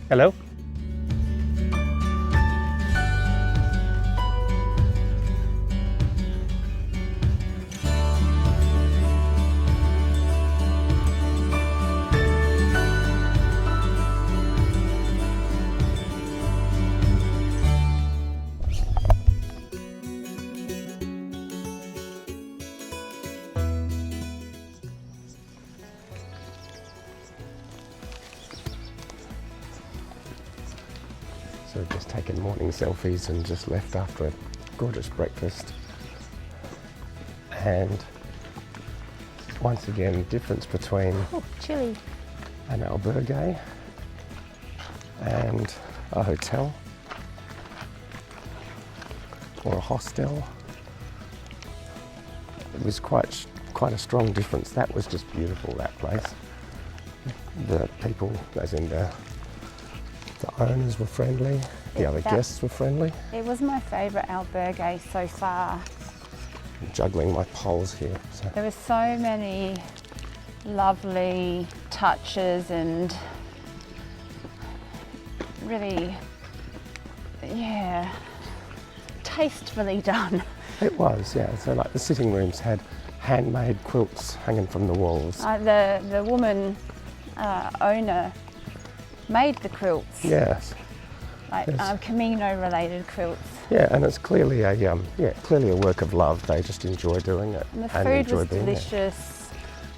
Hello? So we've just taken morning selfies and just left after a gorgeous breakfast. And once again, difference between chilly. an albergue and a hotel or a hostel. It was quite a strong difference. That was just beautiful, that place. The people, as in the owners, were friendly, the other guests were friendly. It was my favourite albergue so far. I'm juggling my poles here. So. There were so many lovely touches and really, tastefully done. It was, yeah. So like the sitting rooms had handmade quilts hanging from the walls. The woman owner made the quilts. Yes. Like yes. Camino related quilts. Yeah, and it's clearly a clearly a work of love. They just enjoy doing it. And the food was delicious.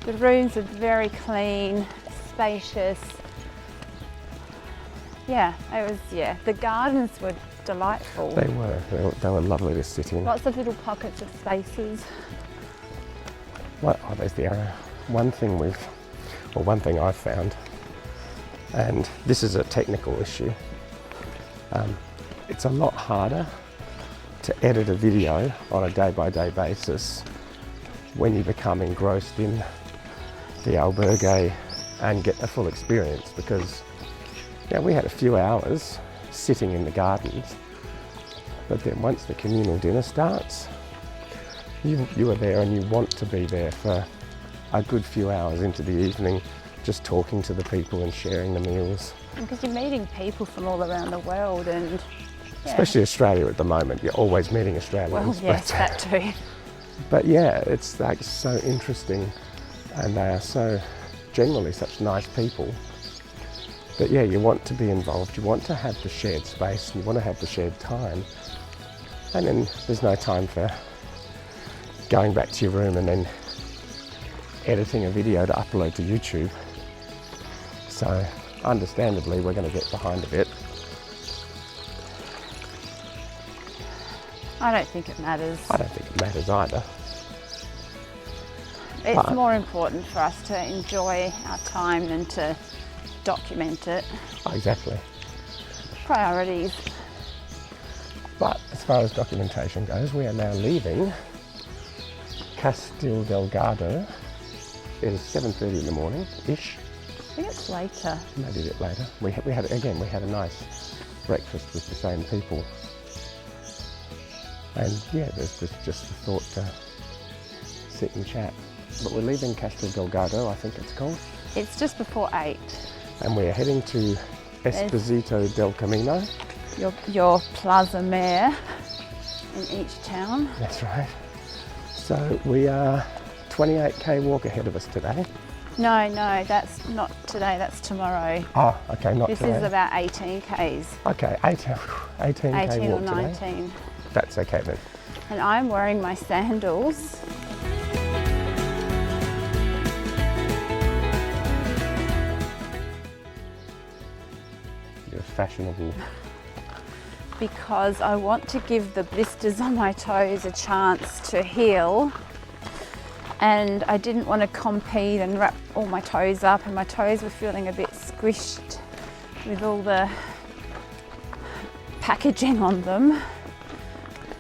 The rooms were very clean, spacious. Yeah, it was. Yeah, the gardens were delightful. They were lovely to sit in. Lots of little pockets of spaces. Oh, there's the arrow. One thing I've found, and this is a technical issue. It's a lot harder to edit a video on a day-by-day basis when you become engrossed in the albergue and get the full experience, because we had a few hours sitting in the gardens, but then once the communal dinner starts, you are there and you want to be there for a good few hours into the evening, just talking to the people and sharing the meals. Because you're meeting people from all around the world, and especially Australia at the moment, you're always meeting Australians. Well, yes, that too. But yeah, it's like so interesting, and they are so generally such nice people. But yeah, you want to be involved, you want to have the shared space, you want to have the shared time, and then there's no time for going back to your room and then editing a video to upload to YouTube. So understandably, we're going to get behind a bit. I don't think it matters. I don't think it matters either. It's more important for us to enjoy our time than to document it. Exactly. Priorities. But as far as documentation goes, we are now leaving Castildelgado. It is 7:30 in the morning-ish. I think it's later. Maybe a bit later. We had a nice breakfast with the same people. And yeah, there's just the thought to sit and chat. But we're leaving Castildelgado, I think it's called. It's just before 8. And we're heading to Espinosa del Camino. Your Plaza Mayor in each town. That's right. So we are 28k walk ahead of us today. No, that's not today, that's tomorrow. Oh, okay, not this today. This is about 18 k's. Okay, 18k 18 walk or 19. Today. That's okay then. And I'm wearing my sandals. You're fashionable. Because I want to give the blisters on my toes a chance to heal. And I didn't want to compete and wrap all my toes up, and my toes were feeling a bit squished with all the packaging on them.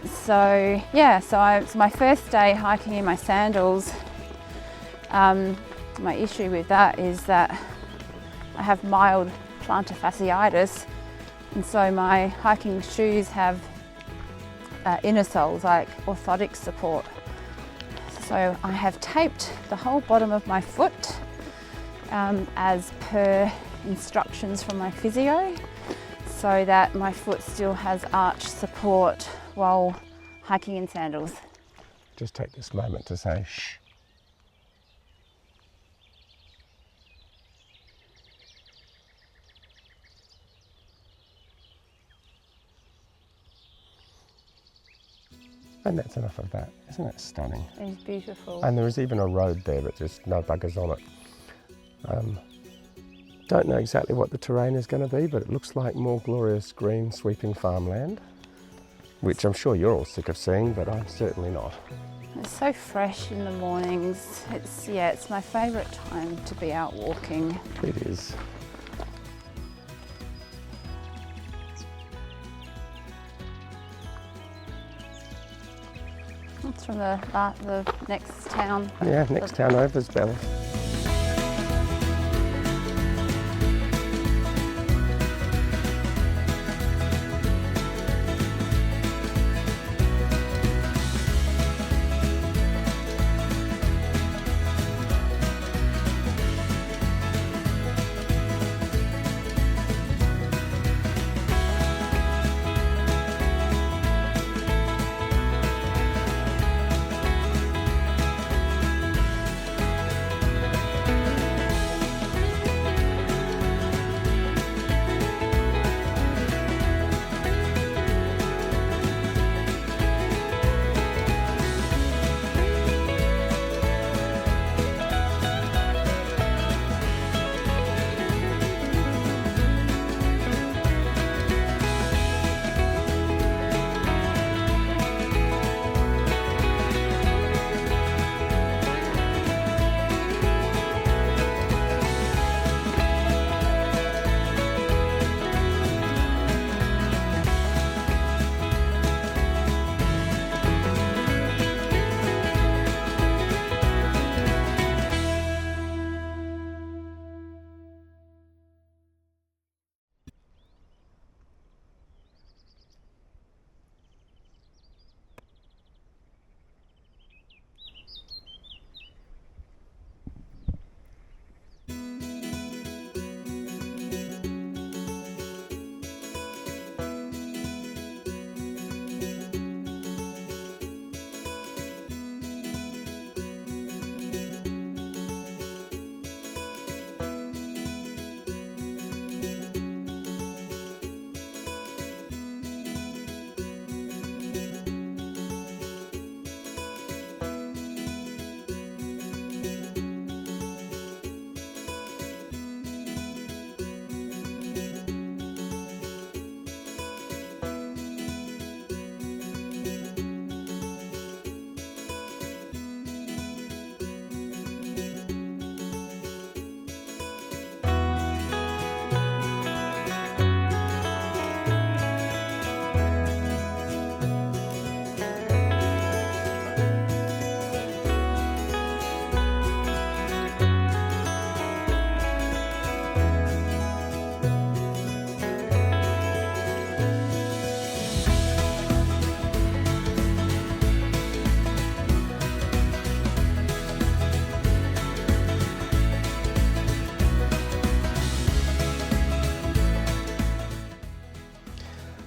So yeah, it's my first day hiking in my sandals. My issue with that is that I have mild plantar fasciitis, and so my hiking shoes have inner soles, like orthotic support. So I have taped the whole bottom of my foot as per instructions from my physio so that my foot still has arch support while hiking in sandals. Just take this moment to say shh. And that's enough of that. Isn't it stunning? It's beautiful. And there is even a road there, but there's no buggers on it. Don't know exactly what the terrain is going to be, but it looks like more glorious green sweeping farmland, which I'm sure you're all sick of seeing, but I'm certainly not. It's so fresh in the mornings. It's my favourite time to be out walking. It is. It's from the next town. Yeah, next town over is Bella.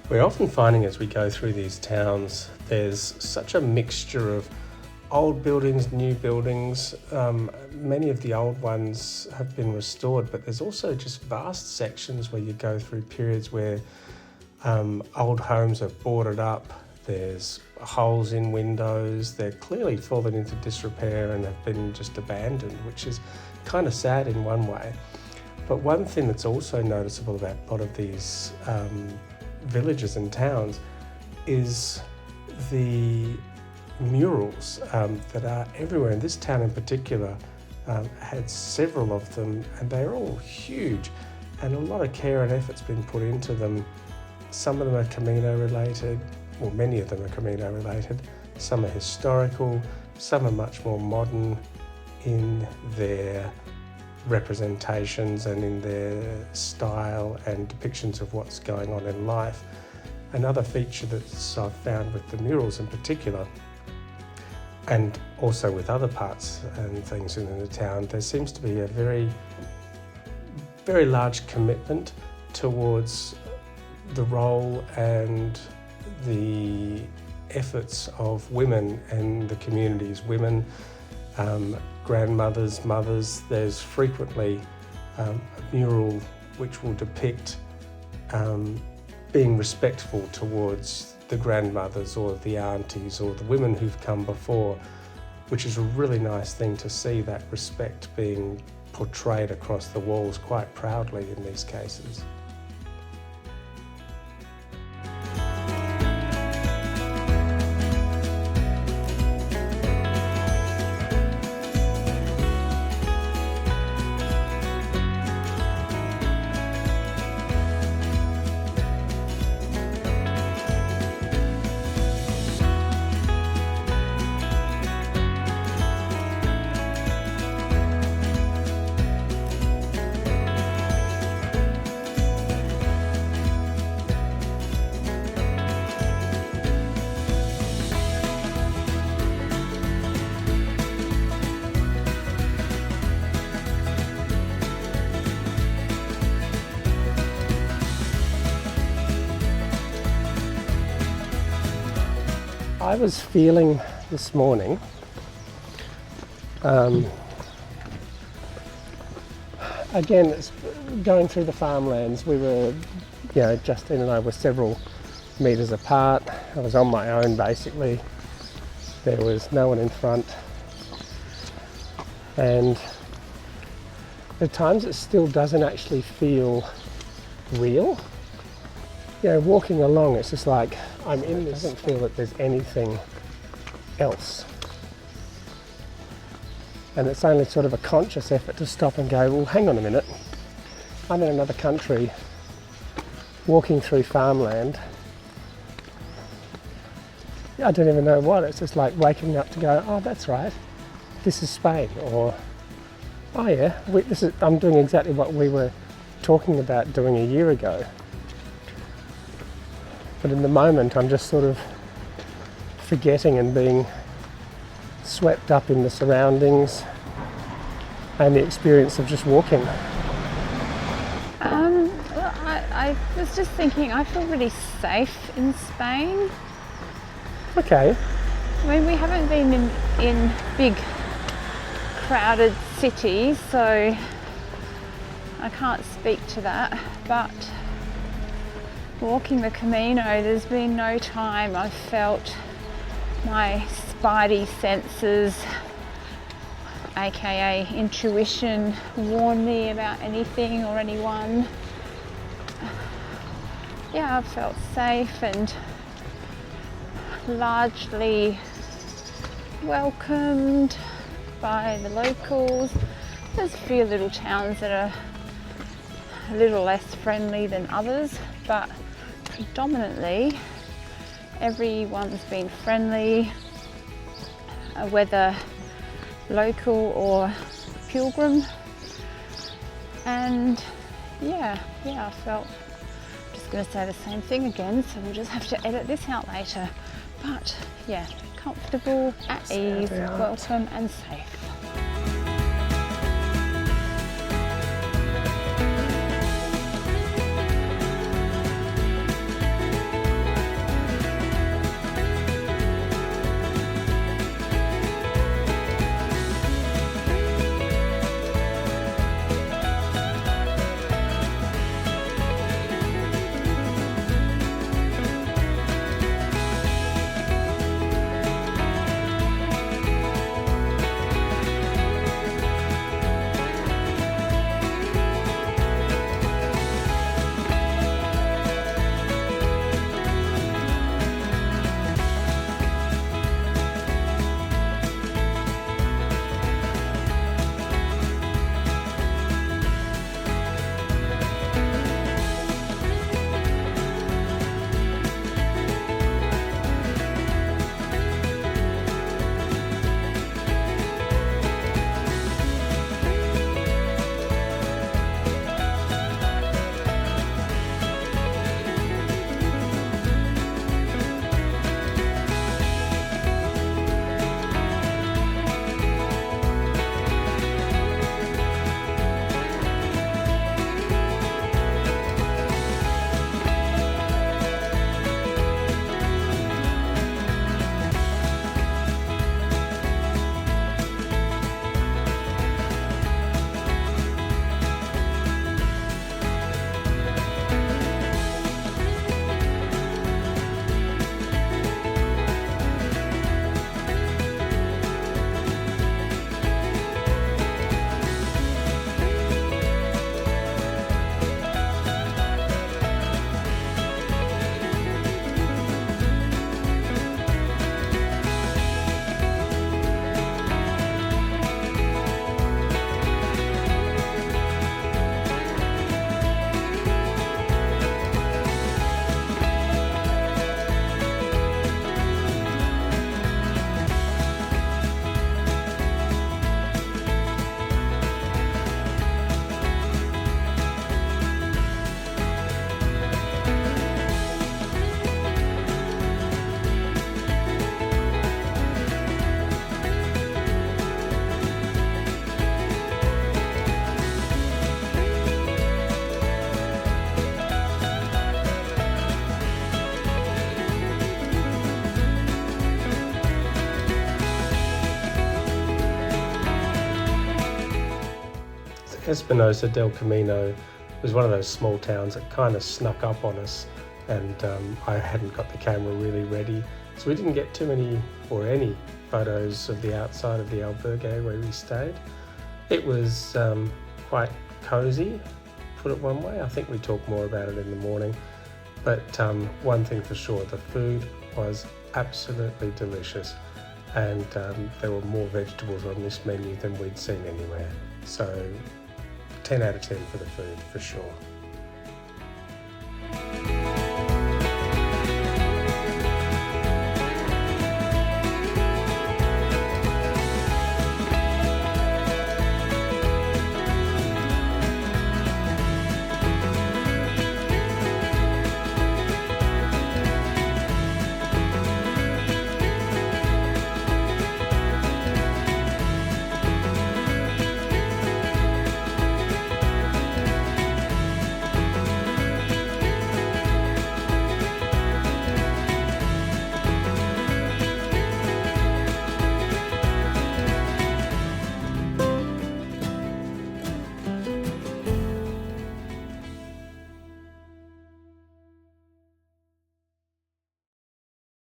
We're often finding as we go through these towns, there's such a mixture of old buildings, new buildings. Many of the old ones have been restored, but there's also just vast sections where you go through periods where old homes are boarded up. There's holes in windows. They're clearly fallen into disrepair and have been just abandoned, which is kind of sad in one way. But one thing that's also noticeable about a lot of these villages and towns is the murals that are everywhere. And this town in particular had several of them, and they're all huge, and a lot of care and effort's been put into them. Some of them are Camino related, well, many of them are Camino related. Some are historical, some are much more modern in their representations and in their style and depictions of what's going on in life. Another feature that I've found with the murals in particular, and also with other parts and things in the town, there seems to be a very very large commitment towards the role and the efforts of women in the communities. Women, grandmothers, mothers. There's frequently a mural which will depict being respectful towards the grandmothers or the aunties or the women who've come before, which is a really nice thing to see, that respect being portrayed across the walls quite proudly in these cases. I was feeling this morning again, it's going through the farmlands. We were, Justine and I were several metres apart. I was on my own basically. There was no one in front, and at times it still doesn't actually feel real. Walking along, it's just like I'm in this. I don't feel that there's anything else. And it's only sort of a conscious effort to stop and go, well, hang on a minute. I'm in another country, walking through farmland. I don't even know what. It's just like waking up to go, oh, that's right. This is Spain. Or, oh yeah, I'm doing exactly what we were talking about doing a year ago. But in the moment, I'm just sort of forgetting and being swept up in the surroundings and the experience of just walking. I was just thinking, I feel really safe in Spain. Okay. I mean, we haven't been in big, crowded cities, so I can't speak to that, but walking the Camino, there's been no time I've felt my spidey senses, aka intuition, warn me about anything or anyone. I've felt safe and largely welcomed by the locals. There's a few little towns that are a little less friendly than others, but predominantly everyone's been friendly, whether local or pilgrim. And I felt, I'm just going to say the same thing again, so we'll just have to edit this out later, but comfortable, at ease, welcome and safe. Espinosa del Camino was one of those small towns that kind of snuck up on us, and I hadn't got the camera really ready, so we didn't get too many or any photos of the outside of the albergue where we stayed. It was quite cosy, put it one way. I think we talk more about it in the morning, but one thing for sure, the food was absolutely delicious, and there were more vegetables on this menu than we'd seen anywhere. So 10 out of 10 for the food, for sure.